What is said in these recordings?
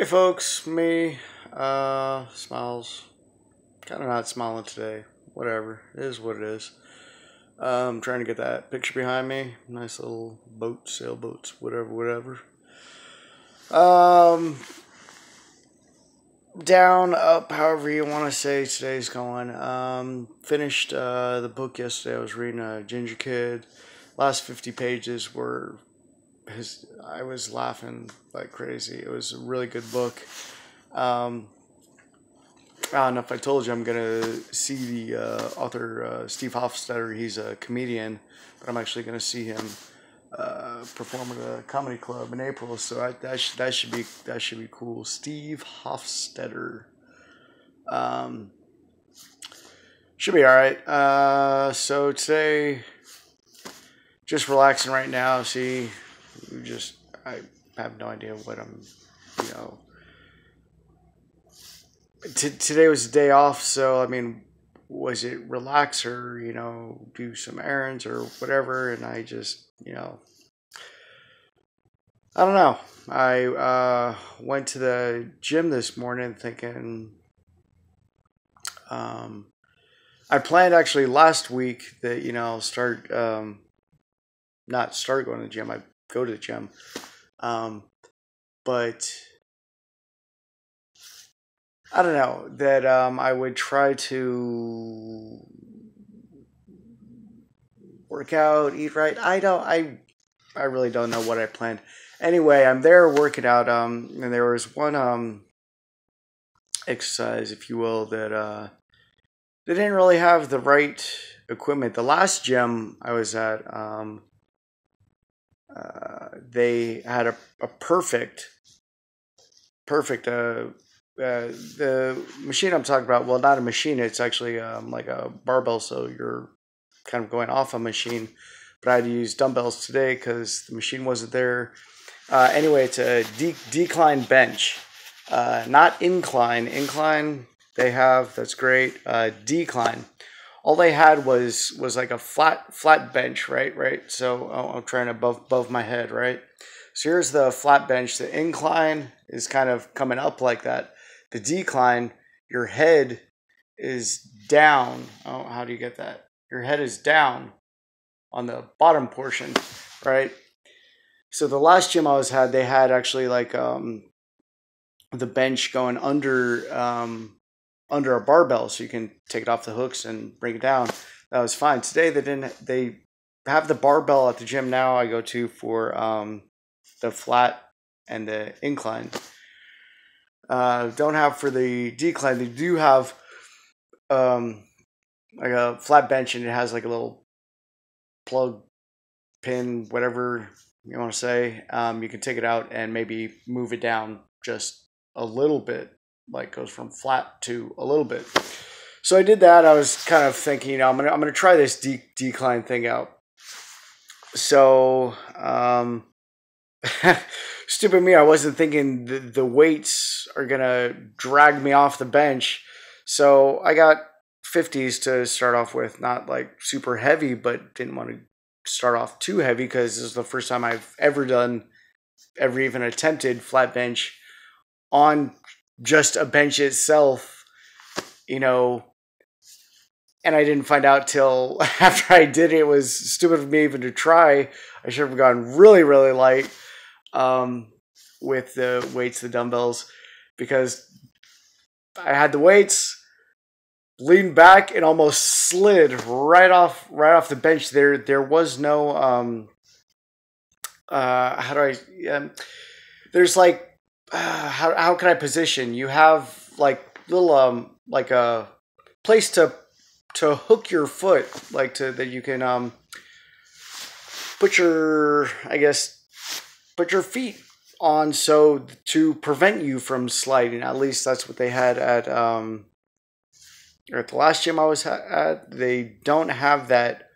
Hey folks, me, smiles, kind of not smiling today, whatever, it is what it is. I'm trying to get that picture behind me, nice little boat, sailboats, whatever. Um, Down, up, however you want to say today's going. Finished, the book yesterday. I was reading, Ginger Kid. Last 50 pages were I was laughing like crazy. It was a really good book. Um, I don't know if I told you I'm gonna see the author Steve Hofstetter. He's a comedian, but I'm actually gonna see him perform at a comedy club in April. So that should be cool. Steve Hofstetter should be all right. So today, just relaxing right now. See, I have no idea what I'm, you know. Today was a day off, so I mean, was it relax or do some errands or whatever? And I just I don't know. I went to the gym this morning thinking um, I planned actually last week that I'll start not start going to the gym. I go to the gym, but I don't know that I would try to work out, eat right. I really don't know what I planned. Anyway, I'm there working out. And there was one exercise, if you will, that they didn't really have the right equipment. The last gym I was at, they had a perfect. The machine I'm talking about, well, not a machine. It's actually like a barbell, so you're kind of going off a machine. But I had to use dumbbells today because the machine wasn't there. Anyway, it's a decline bench, not incline. Incline they have, that's great. Decline. All they had was like a flat bench, right. So I'm trying to above my head, right. So here's the flat bench. The incline is kind of coming up like that. The decline, your head is down. Oh, how do you get that? Your head is down on the bottom portion, right? So the last gym I was had, they had actually like the bench going under a barbell, so you can take it off the hooks and bring it down. That was fine. Today they didn't. They have the barbell at the gym now I go to for the flat and the incline. Don't have for the decline. They do have like a flat bench, and it has like a little plug pin, whatever you want to say. You can take it out and maybe move it down just a little bit, like goes from flat to a little bit. So I did that. I was kind of thinking, I'm gonna try this decline thing out. So stupid me, I wasn't thinking the weights are gonna drag me off the bench. So I got 50s to start off with, not like super heavy, but didn't want to start off too heavy because this is the first time I've ever even attempted flat bench on just a bench itself, and I didn't find out till after I did it. It was stupid of me even to try. I should have gone really, really light with the weights, the dumbbells, because I had the weights, leaned back, and almost slid right off the bench. There was no how do I there's like how can I position? You have like little like a place to hook your foot, like that you can put your put your feet on, so to prevent you from sliding. At least that's what they had at the last gym I was at. They don't have that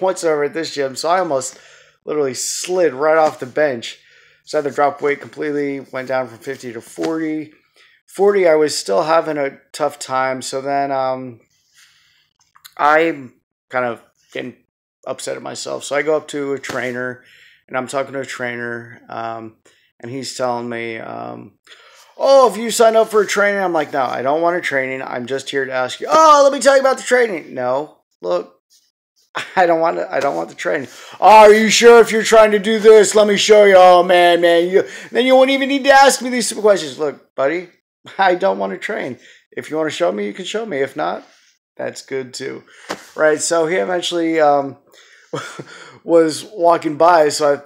whatsoever at this gym, so I almost literally slid right off the bench. So I had to drop weight completely, went down from 50 to 40. 40, I was still having a tough time. So then I'm kind of getting upset at myself. So I go up to a trainer, and I'm talking to a trainer, and he's telling me, oh, if you sign up for a training, I'm like, no, I don't want a training. I'm just here to ask you. Oh, let me tell you about the training. No, look, I don't want the training. Oh, are you sure if you're trying to do this? Let me show you. Oh man, then you won't even need to ask me these stupid questions. Look, buddy, I don't want to train. If you want to show me, you can show me. If not, that's good too. Right. So he eventually was walking by. So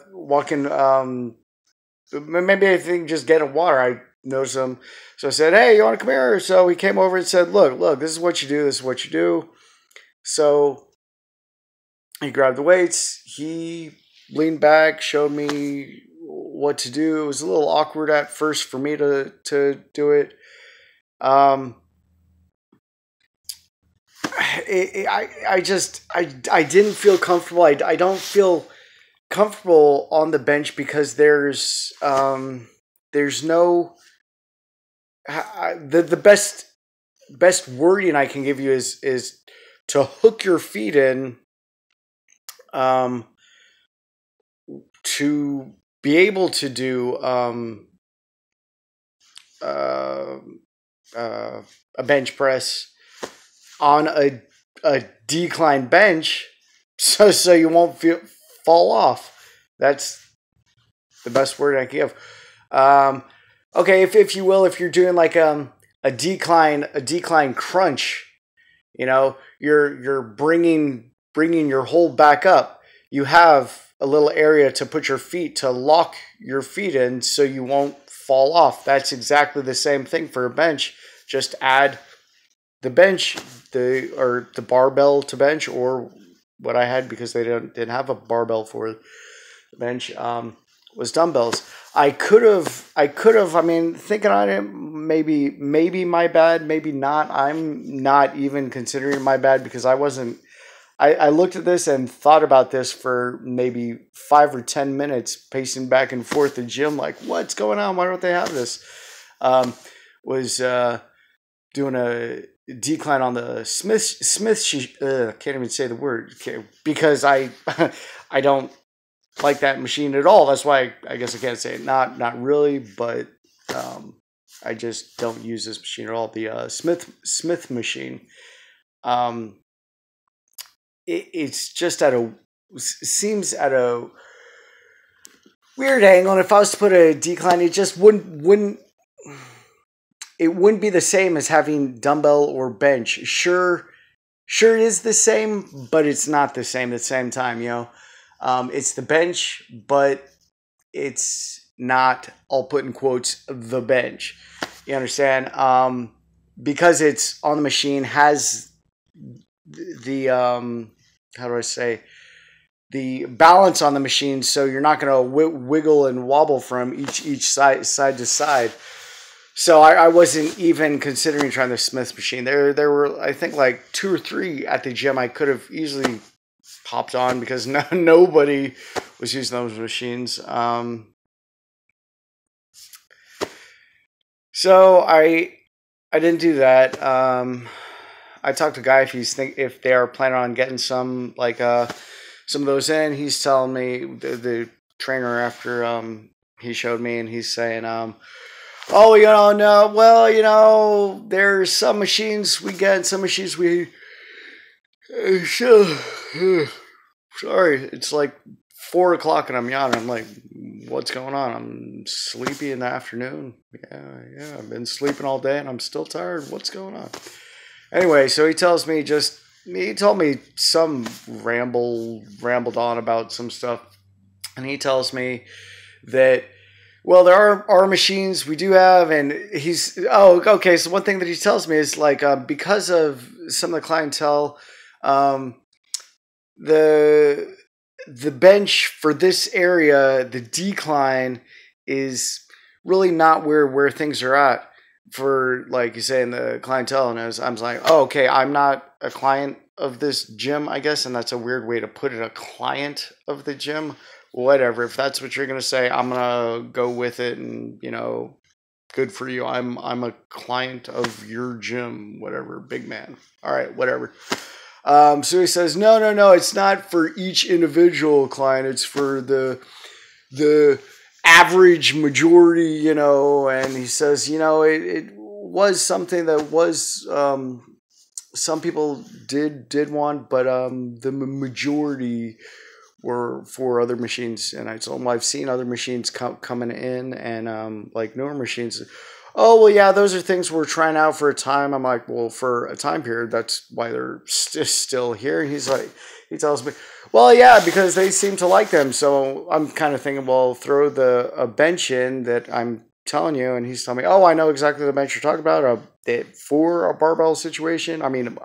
maybe I think just getting water. I noticed him. So I said, hey, you want to come here? So he came over and said, look, this is what you do. This is what you do. So he grabbed the weights. He leaned back, showed me what to do. It was a little awkward at first for me to do it. I didn't feel comfortable. I don't feel comfortable on the bench because there's no the best wording I can give you is to hook your feet in to be able to do a bench press on a decline bench, so you won't fall off. That's the best word I can give. Okay, if you will, if you're doing like a decline crunch, you're bringing your hold back up. You have a little area to put your feet, to lock your feet in so you won't fall off. That's exactly the same thing for a bench. Just add the bench, the barbell to bench, or what I had, because they didn't have a barbell for the bench, was dumbbells. I could have, I mean, thinking on it, maybe my bad, maybe not. I'm not even considering my bad because I looked at this and thought about this for maybe 5 or 10 minutes, pacing back and forth the gym, like, what's going on? Why don't they have this? Was doing a decline on the Smith can't even say the word, because I don't like that machine at all. That's why I guess I can't say it. Not really, but I just don't use this machine at all. The Smith machine. It's just seems at a weird angle, and if I was to put a decline, it just wouldn't be the same as having dumbbell or bench. Sure it is the same, but it's not the same at the same time, it's the bench, but it's not, I'll put in quotes, the bench. You understand? Because it's on the machine, has the how do I say, the balance on the machine, so you're not going to wiggle and wobble from each side to side. So I wasn't even considering trying the Smith machine. There were, I think, like 2 or 3 at the gym I could have easily popped on because nobody was using those machines. So I didn't do that. I talked to a guy if they are planning on getting some of those in. He's telling me, the trainer, after he showed me, and he's saying, oh, no, well, there's some machines we get and some machines we sorry, it's like 4 o'clock and I'm yawning. I'm like, what's going on? I'm sleepy in the afternoon. Yeah, I've been sleeping all day and I'm still tired. What's going on? Anyway, so he told me some rambled on about some stuff, and he tells me that, well, there are machines we do have, and okay. So one thing that he tells me is, like, because of some of the clientele, the bench for this area, the decline, is really not where things are at for, like you say, in the clientele. And I'm like, oh, okay, I'm not a client of this gym, I guess, and that's a weird way to put it, a client of the gym. Whatever, if that's what you're gonna say, I'm gonna go with it, and good for you. I'm a client of your gym, whatever, big man. All right, whatever. So he says, no, it's not for each individual client. It's for the average majority, you know, and he says, you know, it was something that was some people did want, but the majority were for other machines. And I told him I've seen other machines coming in, and like newer machines. Oh, well, yeah, those are things we're trying out for a time. I'm like, well, for a time period, that's why they're still here. He's like, he tells me, well, yeah, because they seem to like them. So I'm kind of thinking, well, throw a bench in that I'm telling you. And he's telling me, oh, I know exactly the bench you're talking about. For a barbell situation. I mean,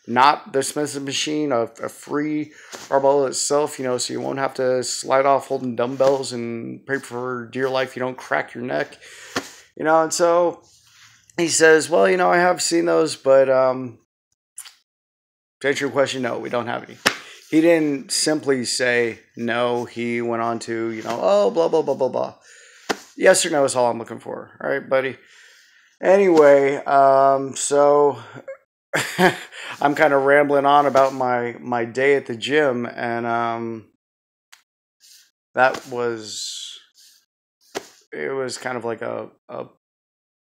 not the Smith machine, a free barbell itself, you know, so you won't have to slide off holding dumbbells and pray for dear life you don't crack your neck. You know, and so he says, well, you know, I have seen those, but to answer your question, no, we don't have any. He didn't simply say no. He went on to, you know, oh, blah, blah, blah, blah, blah. Yes or no is all I'm looking for. All right, buddy. Anyway, so I'm kind of rambling on about my day at the gym, and that was... It was kind of like a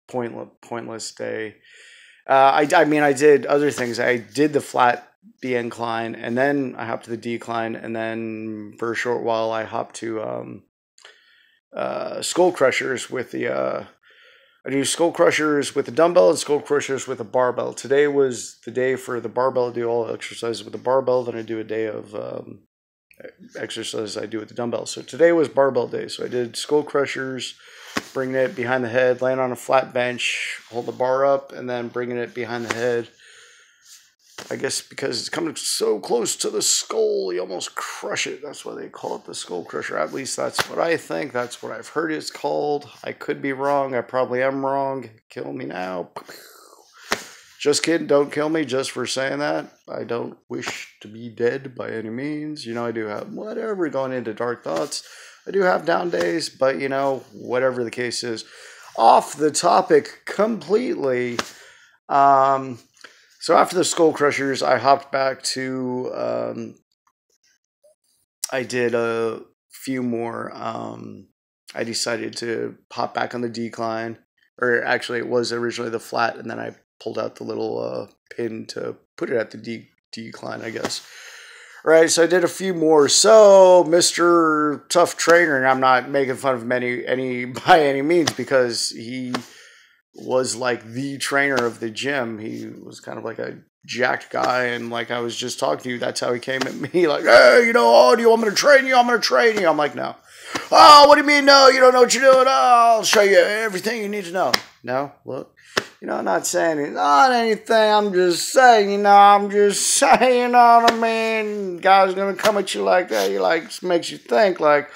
pointless day. I mean, I did other things. I did the flat B incline, and then I hopped to the decline, and then for a short while I hopped to skull crushers with the... I do skull crushers with the dumbbell and skull crushers with a barbell. Today was the day for the barbell. I do all the exercises with the barbell. Then I do a day of exercises I do with the dumbbell. So today was barbell day. So I did skull crushers, bringing it behind the head, laying on a flat bench, hold the bar up, and then bringing it behind the head. I guess because it's coming so close to the skull, you almost crush it. That's why they call it the skull crusher. At least that's what I think. That's what I've heard it's called. I could be wrong. I probably am wrong. Kill me now. Just kidding. Don't kill me just for saying that. I don't wish to be dead by any means. You know, I do have whatever going into dark thoughts. I do have down days, but you know, whatever the case is. Off the topic completely. So after the skull crushers, I hopped back to, I did a few more. I decided to hop back on the decline, or actually it was originally the flat, and then I pulled out the little pin to put it at the decline, I guess. Right, so I did a few more. So Mr. Tough Trainer, and I'm not making fun of him by any means, because he was like the trainer of the gym. He was kind of like a jacked guy, and like I was just talking to you, that's how he came at me, like, hey, you know, oh, do you want me to train you? I'm going to train you. I'm like, no. Oh, what do you mean, no? You don't know what you're doing? Oh, I'll show you everything you need to know. No, look, you know, I'm not saying not anything. I'm just saying, you know you know what I mean? Guy's going to come at you like that. He like makes you think like,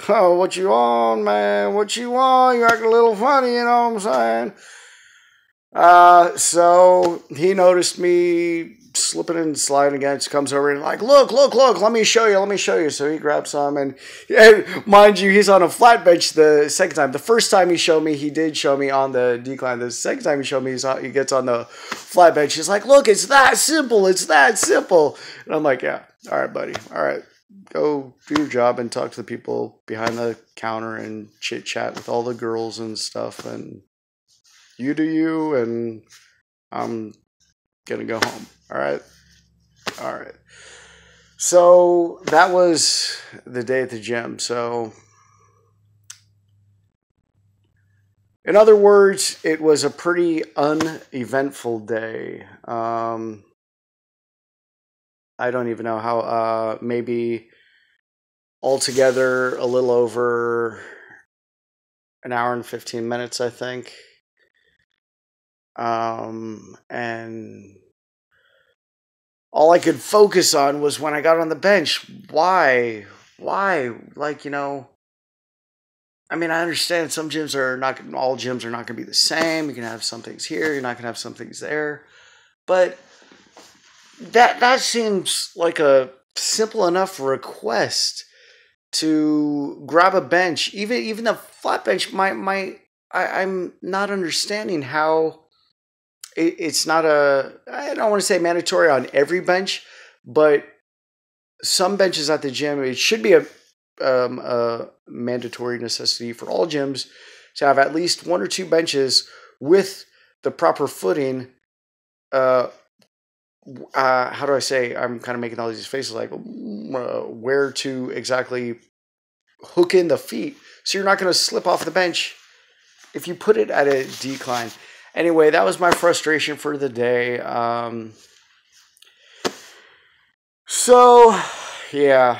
oh, what you want, man? What you want? You act a little funny, you know what I'm saying? So he noticed me slipping and sliding again. He comes over and like, look, let me show you. So he grabs some, and mind you, he's on a flat bench the second time. The first time he did show me on the decline. The second time he showed me, he gets on the flat bench. He's like, look, it's that simple. And I'm like, yeah, all right, buddy. All right. Go do your job and talk to the people behind the counter and chit chat with all the girls and stuff, and you do you, and I'm gonna go home. All right. So that was the day at the gym. So in other words, it was a pretty uneventful day. I don't even know how, maybe altogether a little over an hour and 15 minutes, I think. And all I could focus on was when I got on the bench. Why? Like, you know, I mean, I understand all gyms are not going to be the same. You can have some things here, you're not going to have some things there. But that seems like a simple enough request to grab a bench, even the flat bench. I'm not understanding how it's not I don't want to say mandatory on every bench, but some benches at the gym, it should be a mandatory necessity for all gyms to have at least 1 or 2 benches with the proper footing. How do I say? I'm kind of making all these faces like where to exactly hook in the feet so you're not going to slip off the bench if you put it at a decline. Anyway, that was my frustration for the day. So, yeah.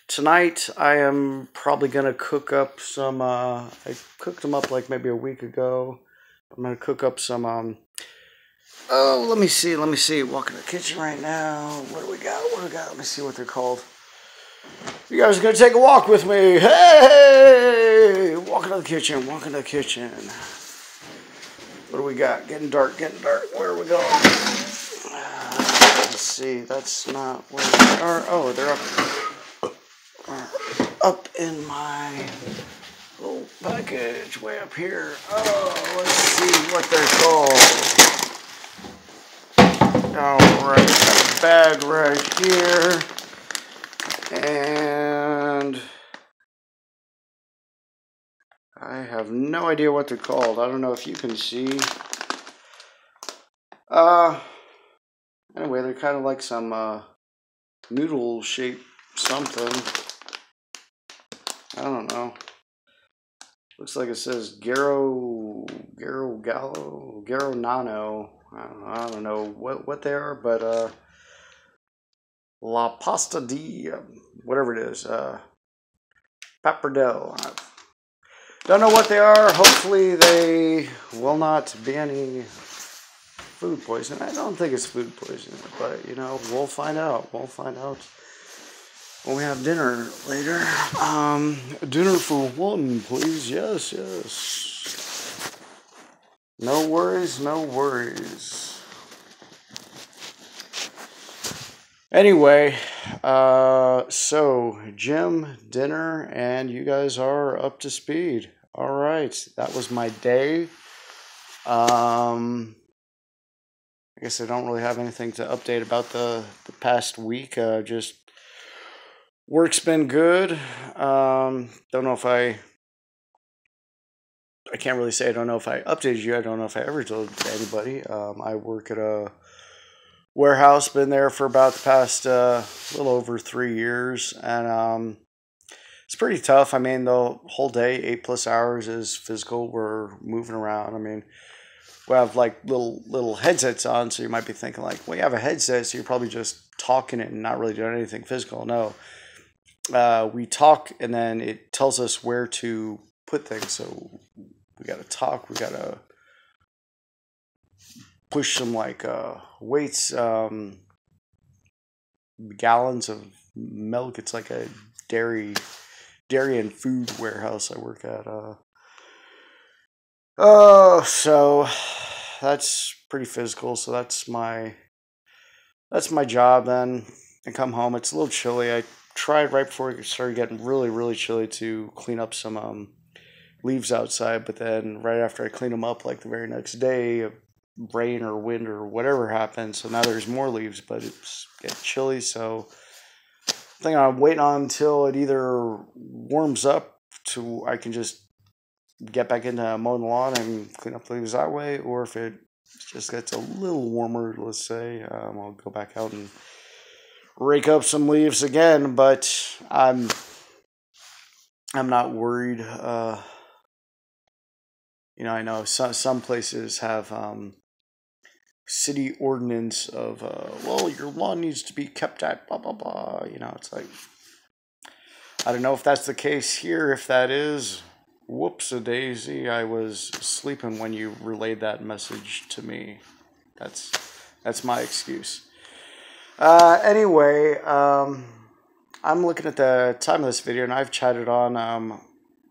Tonight I am probably going to cook up some, I cooked them up like maybe a week ago. I'm going to cook up some, oh, let me see. Walking in the kitchen right now. What do we got? Let me see what they're called. You guys are going to take a walk with me. Hey! Walk into the kitchen. What do we got? Getting dark. Where are we going? Let's see. That's not where they are. Oh, they're up in my little package way up here. Oh, let's see what they're called. Alright, got a bag right here. And I have no idea what they're called. I don't know if you can see. Anyway, they're kind of like some noodle shaped something. I don't know. Looks like it says Garo Nano. I don't know what they are, but La Pasta di whatever it is, Pappardelle. Don't know what they are. Hopefully they will not be any food poisoning. I don't think it's food poisoning, but you know, we'll find out. When we have dinner later. Dinner for one, please. Yes. No worries. Anyway, so gym, dinner, and you guys are up to speed. All right, that was my day. I guess I don't really have anything to update about the past week. Just work's been good. Don't know if I can't really say I don't know if I updated you. I don't know if I ever told anybody. I work at a warehouse, been there for about the past little over 3 years, and it's pretty tough. I mean, the whole day, 8+ hours is physical. We're moving around. I mean, we have like little headsets on, so you might be thinking like, well, you have a headset, so you're probably just talking and not really doing anything physical. No, we talk, and then it tells us where to put things. So we got to talk. We got to push some like weights, gallons of milk. It's like a dairy and food warehouse I work at. So that's pretty physical. So that's my job. Then I come home. It's a little chilly. I tried right before it started getting really chilly to clean up some leaves outside, but then right after I cleaned them up, like the very next day, rain or wind or whatever happened, so now there's more leaves, but it's getting chilly. So I think I'm waiting on until it either warms up to I can just get back into mowing the lawn and clean up the leaves that way, or if it just gets a little warmer, let's say, I'll go back out and rake up some leaves again. But I'm not worried. You know, I know some places have city ordinance of well, your lawn needs to be kept at blah blah blah. You know, it's like, I don't know if that's the case here. If that is, whoops-a-daisy, I was sleeping when you relayed that message to me. That's my excuse. Anyway, I'm looking at the time of this video, and I've chatted on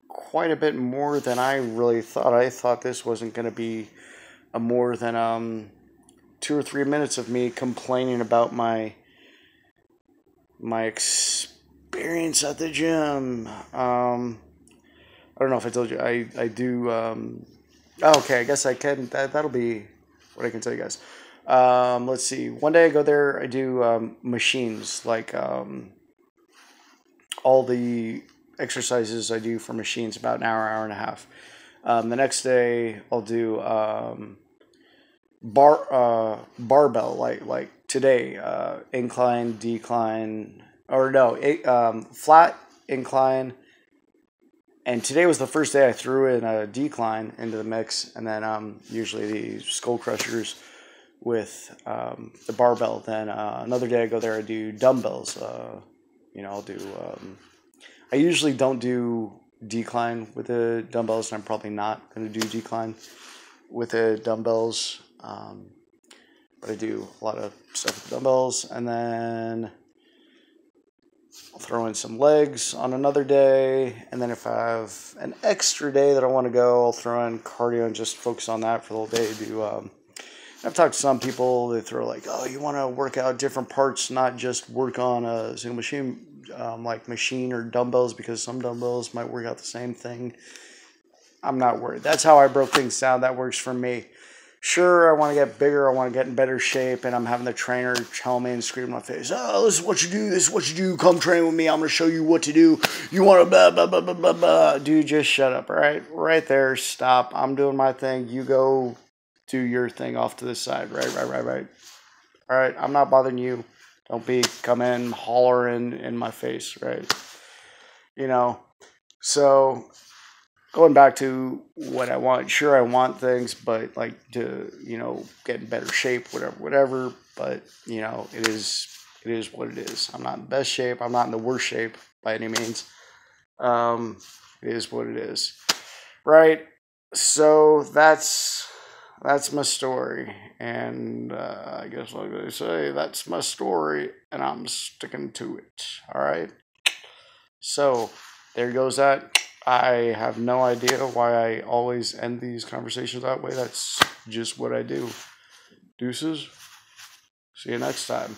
quite a bit more than I really thought. I thought this wasn't going to be a more than 2 or 3 minutes of me complaining about my experience at the gym. I don't know if I told you, I do, okay, I guess I can, that'll be what I can tell you guys. Let's see. One day I go there, I do machines, like all the exercises I do for machines, about an hour, hour and a half. The next day I'll do barbell, like today, incline, decline, or no, flat, incline. And today was the first day I threw in a decline into the mix, and then usually the skull crushers with the barbell. Then another day I go there, I do dumbbells. I'll do. I usually don't do decline with the dumbbells, and I'm probably not going to do decline with the dumbbells. But I do a lot of stuff with dumbbells, and then I'll throw in some legs on another day, and then if I have an extra day that I want to go, I'll throw in cardio and just focus on that for the whole day. I've talked to some people, they throw like, oh, you want to work out different parts, not just work on a single machine, like machine or dumbbells, because some dumbbells might work out the same thing. I'm not worried. That's how I broke things down. That works for me. Sure, I want to get bigger, I want to get in better shape, and I'm having the trainer tell me and scream in my face, oh, this is what you do, this is what you do, come train with me, I'm going to show you what to do, you want to blah, blah, blah, blah, blah, blah. Dude, just shut up, all right? Right there, stop, I'm doing my thing, you go do your thing off to the side, right? All right, I'm not bothering you, don't come in hollering in my face, right? So going back to what I want, sure, I want things, but like to, get in better shape, whatever. But, it is what it is. I'm not in the best shape. I'm not in the worst shape by any means. It is what it is. Right. So that's my story. And I guess like they say, that's my story, and I'm sticking to it. All right. So there goes that. I have no idea why I always end these conversations that way. That's just what I do. Deuces. See you next time.